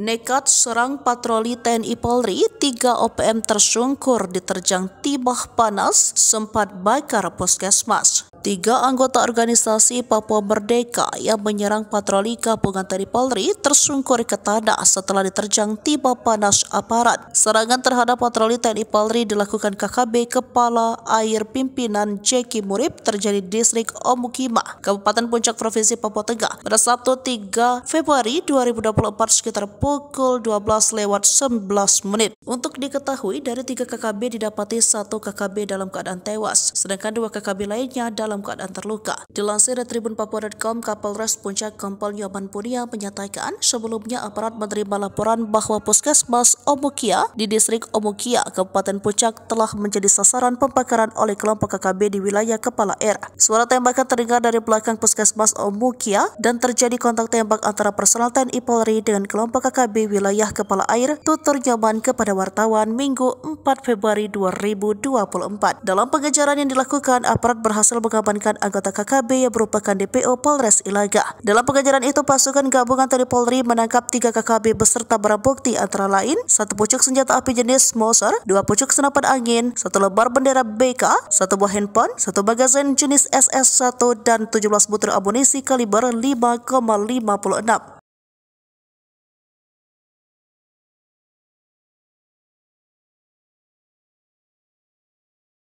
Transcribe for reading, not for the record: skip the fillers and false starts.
Nekat serang patroli TNI Polri, 3 OPM tersungkur diterjang timah panas sempat bakar puskesmas. 3 anggota organisasi Papua Merdeka yang menyerang patroli gabungan TNI Polri tersungkur ke tanah setelah diterjang timah panas aparat. Serangan terhadap patroli TNI Polri dilakukan KKB Kepala Air Pimpinan Jeki Murib terjadi di distrik Omukima, Kabupaten Puncak, Provinsi Papua Tengah pada Sabtu 3 Februari 2024 sekitar pukul 12:19. Untuk diketahui, dari 3 KKB didapati 1 KKB dalam keadaan tewas, sedangkan 2 KKB lainnya dalam keadaan terluka. Dilansir dari Tribunpapua.com, Kapolres Puncak Kompol Nyoman Punia menyatakan sebelumnya aparat menerima laporan bahwa Puskesmas Omukia di distrik Omukia, Kabupaten Puncak telah menjadi sasaran pembakaran oleh kelompok KKB di wilayah Kepala R. Suara tembakan terdengar dari belakang Puskesmas Omukia dan terjadi kontak tembak antara personel TNI Polri dengan kelompok KKB wilayah Kepala Air, tutur Nyoman kepada wartawan Minggu 4 Februari 2024. Dalam pengejaran yang dilakukan, aparat berhasil mengamankan anggota KKB yang merupakan DPO Polres Ilaga. Dalam pengejaran itu, pasukan gabungan TNI Polri menangkap 3 KKB beserta barang bukti antara lain 1 pucuk senjata api jenis Moser, 2 pucuk senapan angin, 1 lembar bendera BK, 1 buah handphone, 1 magazin jenis SS1 dan 17 butir amunisi kaliber 5,56.